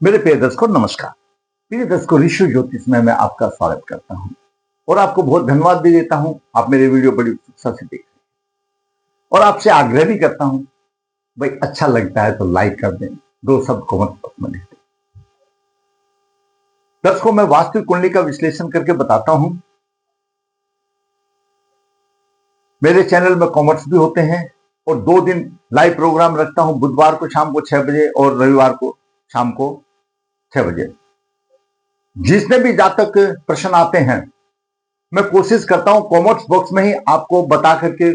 मेरे प्रिय दर्शकों नमस्कार। प्रिय दर्शकों, ऋषि ज्योतिष में मैं आपका स्वागत करता हूं और आपको बहुत धन्यवाद भी देता हूं। आप मेरे वीडियो बड़ी उत्सुकता से देख रहे हैं और आपसे आग्रह भी करता हूं, भाई अच्छा लगता है तो लाइक कर दें, दो शब्द कमेंट बॉक्स में लिख दें। दर्शकों, मैं वास्तविक कुंडली का विश्लेषण करके बताता हूं। मेरे चैनल में कॉमेंट्स भी होते हैं और 2 दिन लाइव प्रोग्राम रखता हूं, बुधवार को शाम को 6 बजे और रविवार को शाम को 6 बजे। जिसने भी जातक प्रश्न आते हैं, मैं कोशिश करता हूं कमेंट्स बॉक्स में ही आपको बता करके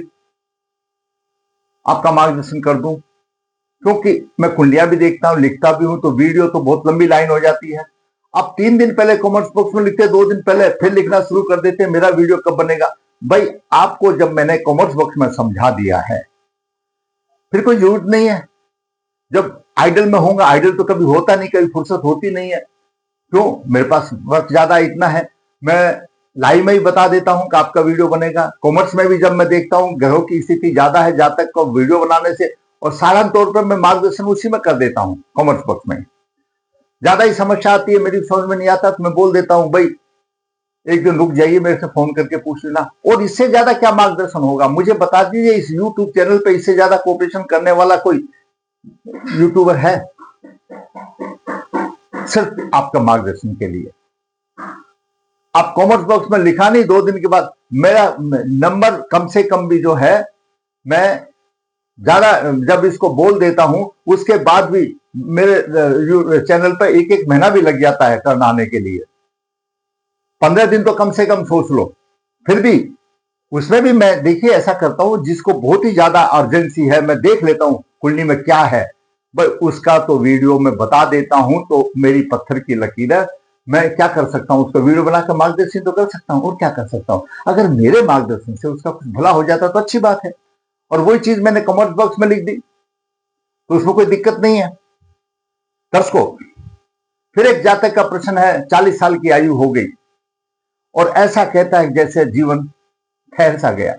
आपका मार्गदर्शन कर दूं, क्योंकि मैं कुंडलियां भी देखता हूं, लिखता भी हूं, तो वीडियो तो बहुत लंबी लाइन हो जाती है। आप 3 दिन पहले कमेंट्स बॉक्स में लिखते, 2 दिन पहले फिर लिखना शुरू कर देते मेरा वीडियो कब बनेगा। भाई, आपको जब मैंने कमेंट्स बॉक्स में समझा दिया है, फिर कोई जरूरत नहीं है। जब आइडल में होगा, आइडल तो कभी होता नहीं, कभी फुर्सत होती नहीं है। क्यों? मेरे पास वक्त ज्यादा इतना है, मैं लाइव में ही बता देता हूं कि आपका वीडियो बनेगा। कॉमेंट्स में भी जब मैं देखता हूं ग्रहों की स्थिति ज्यादा है जातक को वीडियो बनाने से, और साधारण तौर पर मैं मार्गदर्शन उसी में कर देता हूं। कॉमेंट्स बॉक्स में ज्यादा ही समस्या आती है, मेरी समझ में नहीं आता तो मैं बोल देता हूं, भाई एक दिन रुक जाइए, मेरे से फोन करके पूछ लेना। और इससे ज्यादा क्या मार्गदर्शन होगा, मुझे बता दीजिए। इस यूट्यूब चैनल पे इससे ज्यादा कोऑपरेशन करने वाला कोई यूट्यूबर है? सिर्फ आपका मार्गदर्शन के लिए। आप कमेंट बॉक्स में लिखा नहीं, 2 दिन के बाद मेरा नंबर कम से कम भी जो है, मैं ज्यादा जब इसको बोल देता हूं उसके बाद भी मेरे चैनल पर 1 महीना भी लग जाता है करना आने के लिए। 15 दिन तो कम से कम सोच लो। फिर भी उसमें भी मैं देखिए ऐसा करता हूं, जिसको बहुत ही ज्यादा अर्जेंसी है मैं देख लेता हूं कुंडली में क्या है, भाई उसका तो वीडियो में बता देता हूं। तो मेरी पत्थर की लकीर है, मैं क्या कर सकता हूं, उसका वीडियो बनाकर मार्गदर्शन तो कर सकता हूं, और क्या कर सकता हूं। अगर मेरे मार्गदर्शन से उसका कुछ भला हो जाता तो अच्छी बात है, और वही चीज मैंने कमेंट बॉक्स में लिख दी तो उसमें कोई दिक्कत नहीं है। दर्शकों, फिर एक जातक का प्रश्न है, 40 साल की आयु हो गई और ऐसा कहता है जैसे जीवन ठहर सा गया।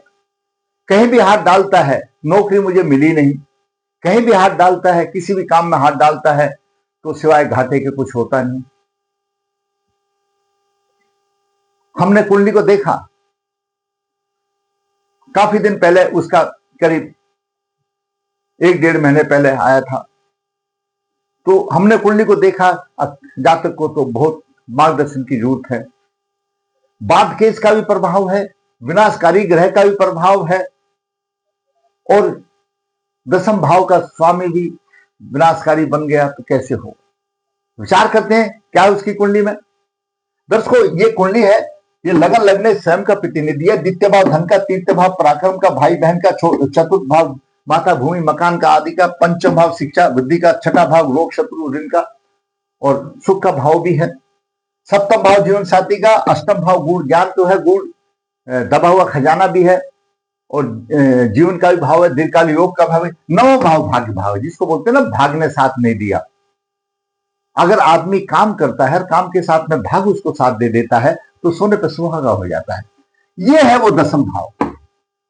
कहीं भी हाथ डालता है, नौकरी मुझे मिली नहीं। कहीं भी हाथ डालता है, किसी भी काम में हाथ डालता है तो सिवाय घाटे के कुछ होता नहीं। हमने कुंडली को देखा, काफी दिन पहले उसका करीब 1-1.5 महीने पहले आया था, तो हमने कुंडली को देखा। जातक को तो बहुत मार्गदर्शन की जरूरत है। बाद केस का भी प्रभाव है, विनाशकारी ग्रह का भी प्रभाव है, और 10th भाव का स्वामी भी विनाशकारी बन गया तो कैसे हो। विचार करते हैं क्या है उसकी कुंडली में। दर्शकों, ये कुंडली है, ये लगन लगने स्वयं का प्रतिनिधि है। द्वितीय भाव धन का, तृतीय भाव पराक्रम का, भाई बहन का, चतुर्थ भाव माता भूमि मकान का, आदि का, पंचम भाव शिक्षा वृद्धि का, छठा भाव रोग शत्रु ऋण का और सुख का भाव भी है। सप्तम भाव जीवन साथी का, अष्टम भाव गुण ज्ञान तो है, गुण दबा हुआ खजाना भी है, और जीवन का भी भाव है, दीर्घकाल योग का भाव है। 9वां भाव भाग्य भाव है, जिसको बोलते हैं ना भाग्य ने साथ नहीं दिया। अगर आदमी काम करता है, काम के साथ में भाग उसको साथ दे देता है तो सोने पर सुहागा हो जाता है। यह है वो 10th भाव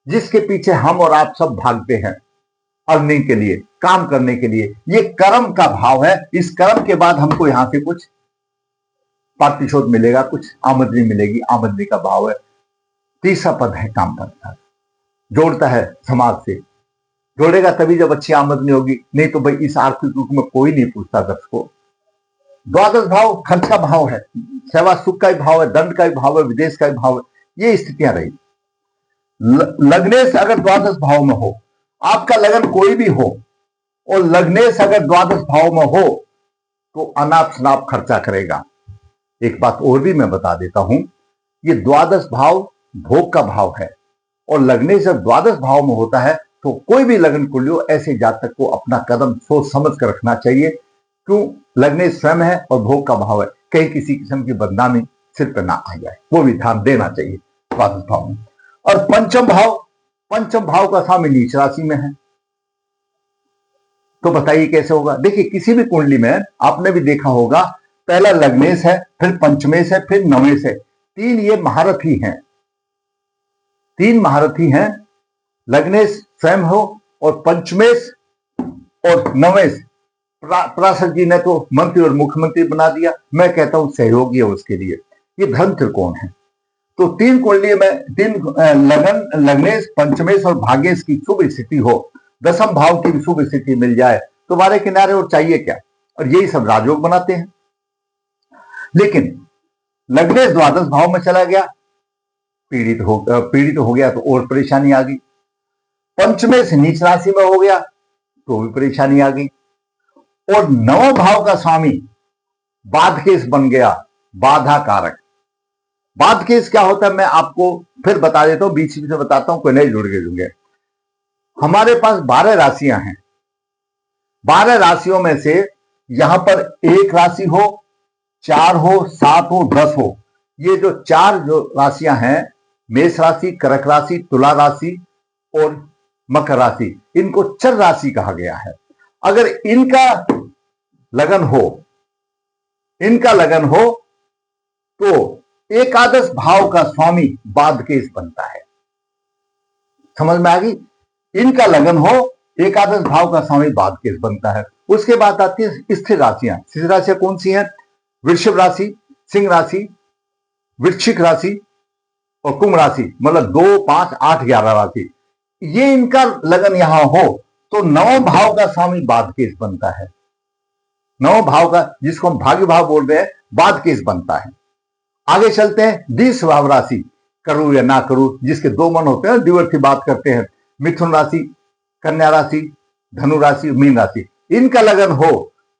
जिसके पीछे हम और आप सब भागते हैं अर्निंग के लिए, काम करने के लिए। ये कर्म का भाव है। इस कर्म के बाद हमको यहां से कुछ प्रतिशोध मिलेगा, कुछ आमदनी मिलेगी, आमदनी का भाव है। तीसरा पद है काम करता है, जोड़ता है समाज से। जोड़ेगा तभी जब अच्छी आमदनी होगी, नहीं तो भाई इस आर्थिक रूप में कोई नहीं पूछता। दर्शकों, 12th भाव खर्च का भाव है, सेवा सुख का भी भाव है, दंड का भी भाव है, विदेश का भी भाव है। ये स्थितियां रही। लग्नेश अगर 12th भाव में हो, आपका लगन कोई भी हो, और लग्नेश अगर 12th भाव में हो तो अनाप शनाप खर्चा करेगा। एक बात और भी मैं बता देता हूं, ये 12th भाव भोग का भाव है, और लग्नेश जब 12th भाव में होता है तो कोई भी लगन कुंडली ऐसे जातक को अपना कदम सोच समझ कर रखना चाहिए। क्यों? लगने स्वयं है और भोग का भाव है, कहीं किसी किस्म की बदनामी सिर पर ना आ जाए, वो भी ध्यान देना चाहिए 12th भाव में। और पंचम भाव का स्वामी नीच राशि में है, तो बताइए कैसे होगा। देखिए, किसी भी कुंडली में आपने भी देखा होगा, पहला लग्नेश है, फिर पंचमेश है, फिर नवेश है। 3 ये महारथी हैं, 3 महारथी हैं। लग्नेश स्वयं हो और पंचमेश और नवेश पराशर जी ने तो मंत्री और मुख्यमंत्री बना दिया, मैं कहता हूं सहयोगी है उसके लिए। ये धन त्रिकोण है। तो तीन कुंडली में तीन लगन, लग्नेश, पंचमेश और भाग्येश की शुभ स्थिति हो, दसम भाव की भी शुभ स्थिति मिल जाए, तुम्हारे किनारे और चाहिए क्या। और यही सब राजयोग बनाते हैं। लेकिन लग्नेश द्वादश भाव में चला गया, पीड़ित हो गया तो और परेशानी आ गई। पंचमेश नीच राशि में हो गया तो भी परेशानी आ गई। और नवम भाव का स्वामी बाधकेश बन गया, बाधा कारक। बाधकेश क्या होता है मैं आपको फिर बता देता हूं, बीच बीच में बताता हूं, कोई नहीं जुड़ेंगे। हमारे पास 12 राशियां हैं। 12 राशियों में से यहां पर एक राशि हो, 4 हो, 7 हो, 10 हो, ये जो 4 जो राशियां हैं, मेष राशि, कर्क राशि, तुला राशि और मकर राशि, इनको चर राशि कहा गया है। अगर इनका लगन हो तो एकादश भाव का स्वामी बाधकेश बनता है। समझ में आ गई। इनका लगन हो, एकादश भाव का स्वामी बाधकेश बनता है। उसके बाद आती है स्थिर राशियां। स्थिर राशियां कौन सी हैं? वृषभ राशि, सिंह राशि, वृश्चिक राशि और कुंभ राशि, मतलब 2, 5, 8, 11 राशि। ये इनका लगन यहां हो तो नवम भाव का स्वामी बाधकेश बनता है। नवम भाव का, जिसको हम भाग्य भाव बोल रहे हैं, बाधकेश बनता है। आगे चलते हैं। द्विस्वभाव राशि, करूं या ना करूं, जिसके 2 मन होते हैं, द्विवर्त की बात करते हैं। मिथुन राशि, कन्या राशि, धनु राशि, मीन राशि, इनका लगन हो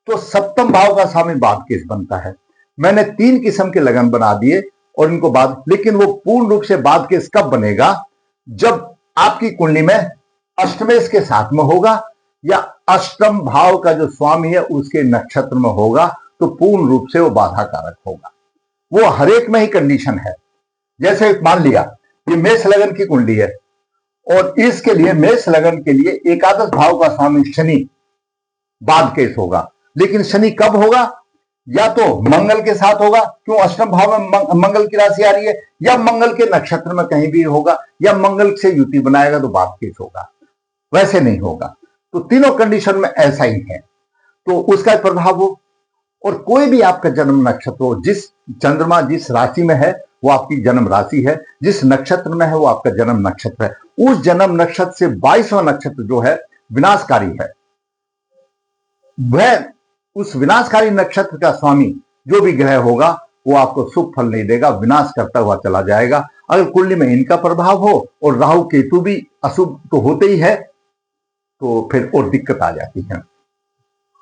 तो सप्तम भाव का स्वामी बाधकेश बनता है। मैंने 3 किस्म के लगन बना दिए और इनको बाद, लेकिन वो पूर्ण रूप से बाधकेश कब बनेगा? जब आपकी कुंडली में अष्टमेश के साथ में होगा या अष्टम भाव का जो स्वामी है उसके नक्षत्र में होगा, तो पूर्ण रूप से वो बाधा कारक होगा। वो हर एक में ही कंडीशन है। जैसे मान लिया ये मेष लगन की कुंडली है और इसके लिए, मेष लगन के लिए एकादश भाव का स्वामी शनि बाधकेश होगा। लेकिन शनि कब होगा? या तो मंगल के साथ होगा, क्यों अष्टम भाव में मंगल की राशि आ रही है, या मंगल के नक्षत्र में कहीं भी होगा, या मंगल से युति बनाएगा तो बाधकेश होगा, वैसे नहीं होगा। तो तीनों कंडीशन में ऐसा ही है, तो उसका प्रभाव हो। और कोई भी आपका जन्म नक्षत्र हो, जिस चंद्रमा जिस राशि में है वो आपकी जन्म राशि है, जिस नक्षत्र में है वो आपका जन्म नक्षत्र है। उस जन्म नक्षत्र से 22वां नक्षत्र जो है विनाशकारी है, वह उस विनाशकारी नक्षत्र का स्वामी जो भी ग्रह होगा वो आपको शुभ फल नहीं देगा, विनाश करता हुआ चला जाएगा। अगर कुंडली में इनका प्रभाव हो और राहु केतु भी अशुभ तो होते ही है, तो फिर और दिक्कत आ जाती है।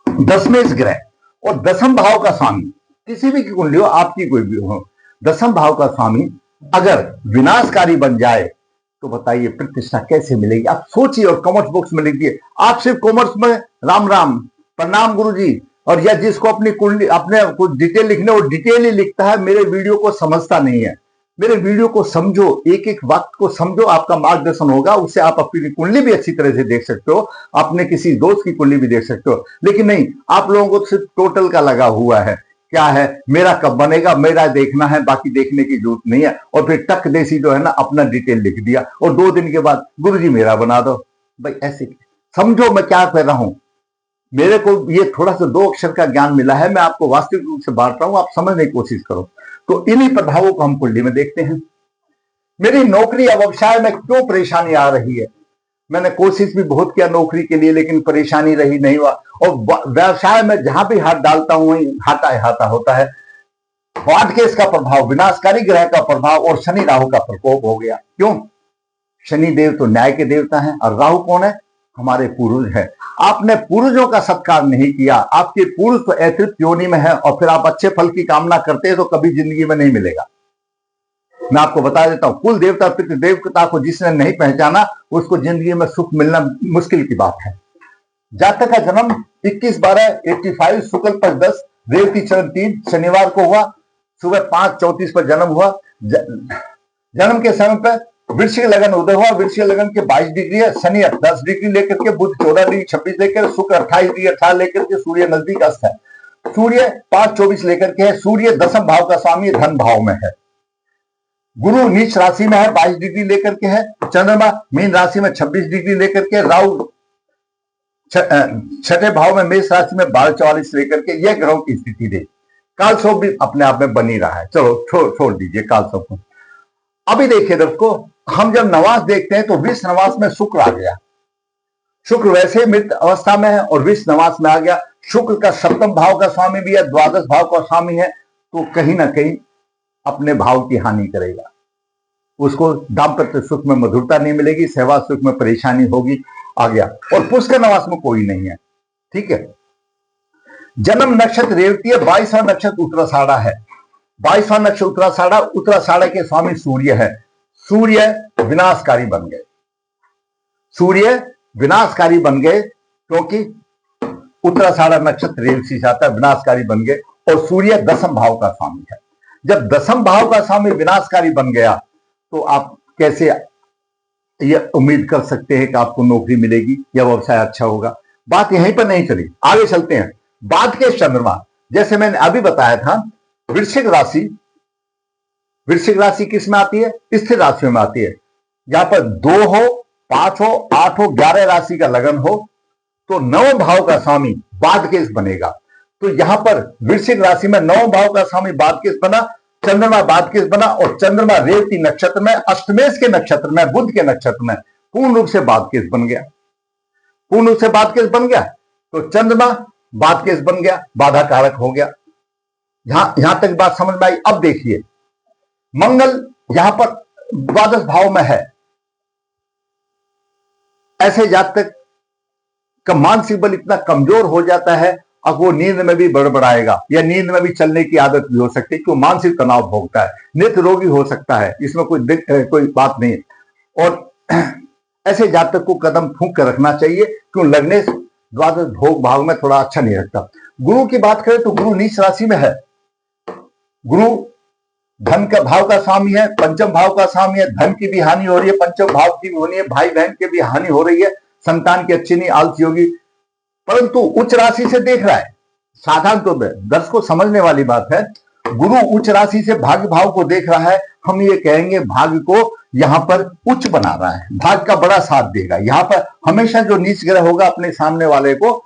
दशमेश ग्रह और दसम भाव का स्वामी, किसी भी की कुंडली हो, आपकी कोई भी हो, दसम भाव का स्वामी अगर विनाशकारी बन जाए तो बताइए प्रतिष्ठा कैसे मिलेगी? आप सोचिए और कमेंट बॉक्स में लिखिए। आप सिर्फ कॉमर्स में राम राम, प्रणाम गुरुजी, और या जिसको अपनी कुंडली, अपने कुछ डिटेल लिखने, वो डिटेल ही लिखता है, मेरे वीडियो को समझता नहीं है। मेरे वीडियो को समझो, एक एक वक्त को समझो, आपका मार्गदर्शन होगा। उससे आप अपनी कुंडली भी अच्छी तरह से देख सकते हो, अपने किसी दोस्त की कुंडली भी देख सकते हो। लेकिन नहीं, आप लोगों को सिर्फ टोटल का लगा हुआ है। क्या है, मेरा कब बनेगा, मेरा देखना है, बाकी देखने की जरूरत नहीं है। और फिर टक देसी जो है ना, अपना डिटेल लिख दिया और 2 दिन के बाद गुरुजी मेरा बना दो। भाई ऐसे समझो मैं क्या कर रहा हूं। मेरे को ये थोड़ा सा 2 अक्षर का ज्ञान मिला है, मैं आपको वास्तविक रूप से बांट रहा हूं, आप समझने की कोशिश करो। तो इन्हीं प्रभावों को हम कुंडली में देखते हैं। मेरी नौकरी या व्यवसाय में क्यों परेशानी आ रही है? मैंने कोशिश भी बहुत किया नौकरी के लिए, लेकिन परेशानी रही नहीं हुआ। और व्यवसाय में जहां भी हाथ डालता हूं वहीं हाथा होता है। बाधकेश का प्रभाव, विनाशकारी ग्रह का प्रभाव और शनि राहु का प्रकोप हो गया। क्यों? शनि देव तो न्याय के देवता हैं और राहु कौन है? हमारे पूर्वज है। आपने पूर्वजों का सत्कार नहीं किया, आपके पूर्वज तो अतृप्त योनि में है, और फिर आप अच्छे फल की कामना करते हैं तो कभी जिंदगी में नहीं मिलेगा। मैं आपको बता देता हूं, कुल देवता पितृ देवता को जिसने नहीं पहचाना उसको जिंदगी में सुख मिलना मुश्किल की बात है। जातक का जन्म 21/12/85 शुक्ल पक्ष 10 रेवती चरण 3 शनिवार को हुआ, सुबह 5:34 पर जन्म हुआ। जन्म के समय पर वृश्चिक लगन उदय हुआ। वृश्चिक लगन के 22 डिग्री है, शनि 10 डिग्री लेकर के, बुध 14 डिग्री 26 लेकर, शुक्र 28 डिग्री 18 लेकर के, सूर्य नजदीक अस्त है। सूर्य 5:24 लेकर के है। सूर्य दसम भाव का स्वामी धन भाव में है। गुरु नीच राशि में है, 22 डिग्री लेकर के है। चंद्रमा मीन राशि में 26 डिग्री लेकर के। राहु छठे भाव में मेष राशि में 12-44 से लेकर के यह ग्रहों की स्थिति दे। कालसर्प भी अपने आप में बन ही रहा है। चलो छोड़ दीजिए कालसर्प को। अभी देखिए दोस्तों, हम जब नवास देखते हैं तो विष नवास में शुक्र आ गया। शुक्र वैसे मृत अवस्था में है और विष नवास में आ गया। शुक्र का सप्तम भाव का स्वामी भी है, द्वादश भाव का स्वामी है, तो कहीं ना कहीं अपने भाव की हानि करेगा। उसको दाम्पत्य सुख में मधुरता नहीं मिलेगी, सहवास सुख में परेशानी होगी। आ गया। और पुष्कर नवास में कोई नहीं है। ठीक है। जन्म नक्षत्र रेवती है, 22वां नक्षत्र उत्तराषाढ़ा है। 22वां नक्षत्र उत्तराषाढ़ा, उत्तराषाढ़ा के स्वामी सूर्य है। सूर्य विनाशकारी बन गए। सूर्य विनाशकारी बन गए क्योंकि उत्तराषाढ़ा नक्षत्र रेवती से आता है, विनाशकारी बन गए। और सूर्य दसम भाव का स्वामी है। जब दसम भाव का स्वामी विनाशकारी बन गया तो आप कैसे यह उम्मीद कर सकते हैं कि आपको नौकरी मिलेगी या व्यवसाय अच्छा होगा। बात यहीं पर नहीं चली, आगे चलते हैं। बाद के चंद्रमा, जैसे मैंने अभी बताया था, वृश्चिक राशि किस में आती है? स्थिर राशियों में आती है। यहां पर 2 हो, 5 हो, 8 हो, 11 राशि का लगन हो तो 9 भाव का स्वामी बादकेश बनेगा। तो यहां पर वृश्चिक राशि में 9 भाव का स्वामी बादकेश बना, चंद्रमा बादकेश बना और चंद्रमा रेवती नक्षत्र में, अष्टमेश के नक्षत्र में, बुध के नक्षत्र में पूर्ण रूप से बादकेश बन गया। पूर्ण रूप से बादकेश बन गया तो चंद्रमा बादकेश बन गया, बाधा कारक हो गया। यहां तक बात समझ में आई। अब देखिए, मंगल यहां पर द्वादश भाव में है। ऐसे जातक का मानसिक बल इतना कमजोर हो जाता है, अब वो नींद में भी बड़बड़ाएगा या नींद में भी चलने की आदत भी हो सकती है, क्यों? मानसिक तनाव भोगता है, नित्य रोगी हो सकता है, इसमें कोई बात नहीं है। और ऐसे जातक को कदम फूंक कर रखना चाहिए, क्यों? लगने द्वादश भोग भाव में थोड़ा अच्छा नहीं लगता। गुरु की बात करें तो गुरु नीच राशि में है। गुरु धन का भाव का स्वामी है, पंचम भाव का स्वामी है। धन की भी हानि हो रही है, पंचम भाव की भी होनी है, भाई बहन की भी हानि हो रही है, संतान की अच्छी नहीं, आलसी होगी। परंतु उच्च राशि से देख रहा है। साधारण तो दर्शकों समझने वाली बात है, गुरु उच्च राशि से भाग्य भाव को देख रहा है। हम ये कहेंगे भाग्य को यहां पर उच्च बना रहा है, भाग्य का बड़ा साथ देगा। यहां पर हमेशा जो नीच ग्रह होगा अपने सामने वाले को,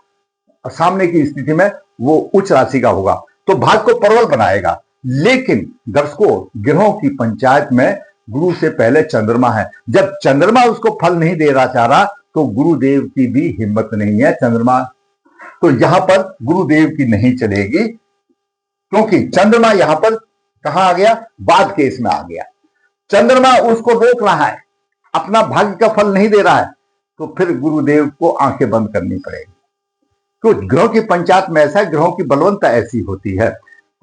सामने की स्थिति में वो उच्च राशि का होगा तो भाग्य को प्रबल बनाएगा। लेकिन दर्शकों, ग्रहों की पंचायत में गुरु से पहले चंद्रमा है। जब चंद्रमा उसको फल नहीं दे रहा चाह रहा तो गुरुदेव की भी हिम्मत नहीं है। चंद्रमा तो यहां पर गुरुदेव की नहीं चलेगी, क्योंकि चंद्रमा यहां पर कहां आ गया? बाद केस में आ गया। चंद्रमा उसको रोक रहा है, अपना भाग्य का फल नहीं दे रहा है, तो फिर गुरुदेव को आंखें बंद करनी पड़ेगी। तो ग्रहों की पंचायत में ऐसा है, ग्रहों की बलवंता ऐसी होती है।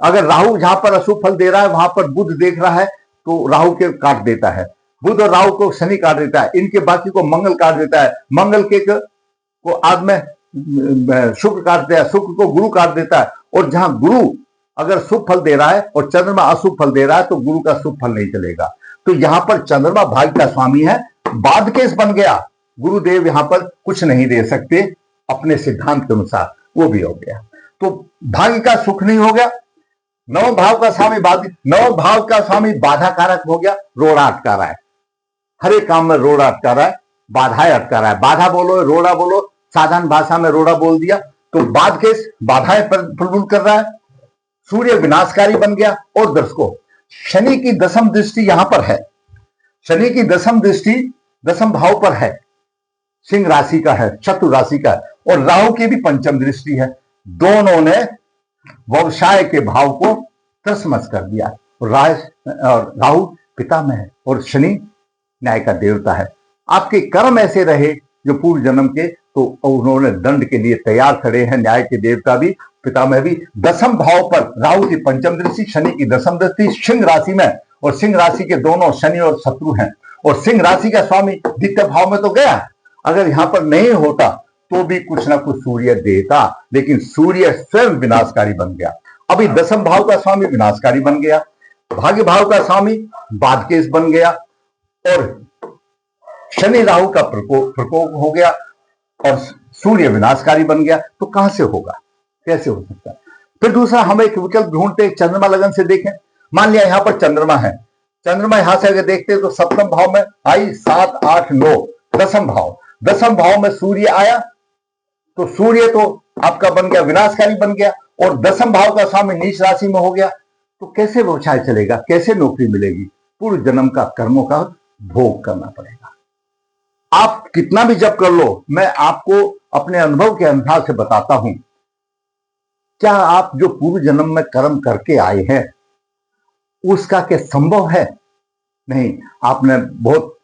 अगर राहु जहां पर अशुभ फल दे रहा है वहां पर बुध देख रहा है तो राहु के काट देता है, बुध और राहु को शनि काट देता है, इनके बाकी को मंगल काट देता है, मंगल के को आद में शुक्र काट देता है, शुक्र को गुरु काट देता है। और जहां गुरु अगर शुभ फल दे रहा है और चंद्रमा अशुभ फल दे रहा है तो गुरु का शुभ फल नहीं चलेगा। तो यहां पर चंद्रमा भाग्य का स्वामी है, बादकेश बन गया। गुरुदेव यहां पर कुछ नहीं दे सकते अपने सिद्धांत के अनुसार, वो भी हो गया। तो भाग्य का सुख नहीं हो गया। नौ भाव का स्वामी बाधा कारक हो गया, रोड़ा अटका रहा है, हर एक काम में रोड़ा अटका रहा है, बाधाएं अटका रहा है। बाधा बोलो, रोड़ा बोलो, साधारण भाषा में रोड़ा बोल दिया तो बादकेश बाधाएं प्रबल कर रहा है। सूर्य विनाशकारी बन गया। और दर्शकों, शनि की दसम दृष्टि यहां पर है। शनि की दसम दृष्टि दसम भाव पर है, सिंह राशि का है, शत्रु राशि का है। और राहु की भी पंचम दृष्टि है। दोनों ने व्यवसाय के भाव को तसमस कर दिया। और राहु पिता में है और शनि न्याय का देवता है। आपके कर्म ऐसे रहे जो पूर्व जन्म के, तो उन्होंने दंड के लिए तैयार खड़े हैं। न्याय के देवता भी, पिता में भी। दसम भाव पर राहु की पंचम दृष्टि, शनि की दसम दृष्टि, सिंह राशि में। और सिंह राशि के दोनों शनि और शत्रु हैं। और सिंह राशि का स्वामी द्वितीय भाव में तो गया, अगर यहां पर नहीं होता तो भी कुछ ना कुछ सूर्य देता, लेकिन सूर्य स्वयं विनाशकारी बन गया। अभी दसम भाव का स्वामी विनाशकारी बन गया, भाग्य भाव का स्वामी बादकेश बन गया और शनि राहु का प्रकोप हो गया और सूर्य विनाशकारी बन गया। तो कहां से होगा, कैसे हो सकता है? फिर दूसरा हम एक विकल्प ढूंढते, चंद्रमा लगन से देखें। मान लिया यहां पर चंद्रमा है, चंद्रमा यहां से अगर देखते हैं तो सप्तम भाव में आई 7, 8, 9, दसम भाव में सूर्य आया तो सूर्य तो आपका बन गया विनाशकारी बन गया, और दसम भाव का स्वामी नीच राशि में हो गया, तो कैसे व्यवसाय चलेगा, कैसे नौकरी मिलेगी? पूर्व जन्म का कर्मों का भोग करना पड़ेगा। आप कितना भी जप कर लो, मैं आपको अपने अनुभव के अनुसार से बताता हूं। क्या आप जो पूर्व जन्म में कर्म करके आए हैं उसका क्या संभव है? नहीं। आपने बहुत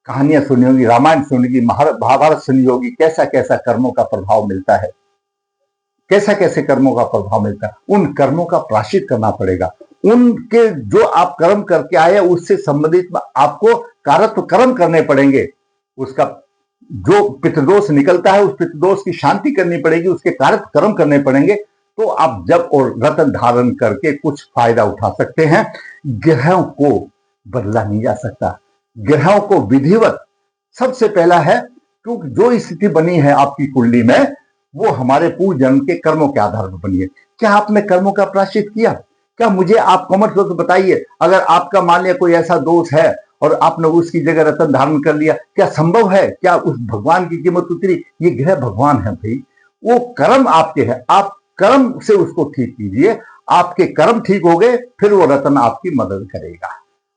कहानियां सुनी होगी, रामायण सुनी होगी, महाभारत सुनी होगी, कैसा कैसा कर्मों का प्रभाव मिलता है, कैसा कैसे कर्मों का प्रभाव मिलता है। उन कर्मों का प्रायश्चित करना पड़ेगा। उनके जो आप कर्म करके आए उससे संबंधित आपको कारत्व कर्म करने पड़ेंगे। उसका जो पितृदोष निकलता है उस पितृदोष की शांति करनी पड़ेगी, उसके कारत्व कर्म करने पड़ेंगे। तो आप जब और रत्न धारण करके कुछ फायदा उठा सकते हैं। ग्रहों को बदला नहीं जा सकता। ग्रहों को विधिवत सबसे पहला है, क्योंकि जो स्थिति बनी है आपकी कुंडली में वो हमारे पूर्व जन्म के कर्मों के आधार पर बनी है। क्या आपने कर्मों का प्रायश्चित किया? क्या मुझे आप कमेंट करके बताइए, अगर आपका मान लिया कोई ऐसा दोष है और आपने उसकी जगह रत्न धारण कर लिया, क्या संभव है? क्या उस भगवान की कीमत उतरी? ये ग्रह भगवान है भाई, वो कर्म आपके हैं। आप कर्म से उसको ठीक कीजिए। आपके कर्म ठीक हो गए, फिर वो रत्न आपकी मदद करेगा।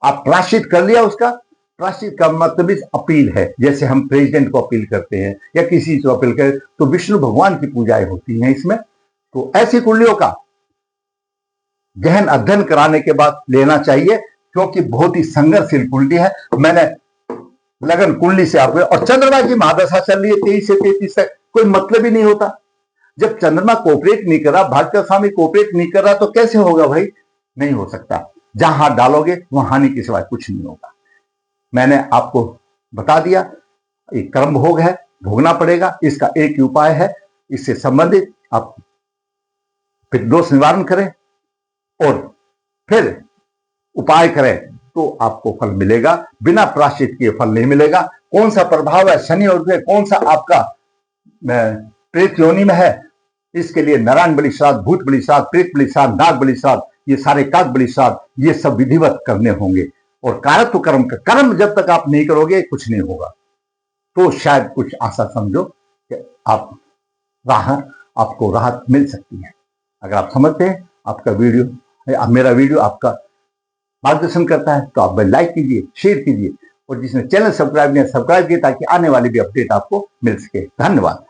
आप प्रायश्चित कर लिया उसका। प्रायश्चित का मतलब इस अपील है, जैसे हम प्रेसिडेंट को अपील करते हैं या किसी को अपील करें, तो विष्णु भगवान की पूजाएं होती हैं इसमें। तो ऐसी कुंडलियों का गहन अध्ययन कराने के बाद लेना चाहिए, क्योंकि बहुत ही संघर्षशील कुंडली है। मैंने लगन कुंडली से आपको, और चंद्रमा की महादशा चल रही है 23 से 33 तक, कोई मतलब ही नहीं होता। जब चंद्रमा कोऑपरेट नहीं कर रहा, भाग्य स्वामी कोऑपरेट नहीं कर रहा, तो कैसे होगा भाई? नहीं हो सकता। जहां हाथ डालोगे वहां हानि के सिवाय कुछ नहीं होगा। मैंने आपको बता दिया, एक कर्म भोग है, भोगना पड़ेगा। इसका एक ही उपाय है, इससे संबंधित आप पितृदोष निवारण करें और फिर उपाय करें तो आपको फल मिलेगा। बिना प्रायश्चित किए फल नहीं मिलेगा। कौन सा प्रभाव है शनि और ग्रह, कौन सा आपका प्रेत योनि में है, इसके लिए नारायण बलि श्राद्ध, भूत बलि श्राद्ध, प्रेत बलि श्राद्ध, नाग बलि श्राद्ध, ये सारे काक बलि श्राद्ध, ये सब विधिवत करने होंगे। और कारत्व कर्म का कर्म जब तक आप नहीं करोगे कुछ नहीं होगा। तो शायद कुछ आशा समझो कि आपको राहत मिल सकती है। अगर आप समझते हैं, आपका वीडियो, मेरा वीडियो आपका मार्गदर्शन करता है, तो आप लाइक कीजिए, शेयर कीजिए, और जिसने चैनल सब्सक्राइब नहीं सब्सक्राइब किया, ताकि आने वाली भी अपडेट आपको मिल सके। धन्यवाद।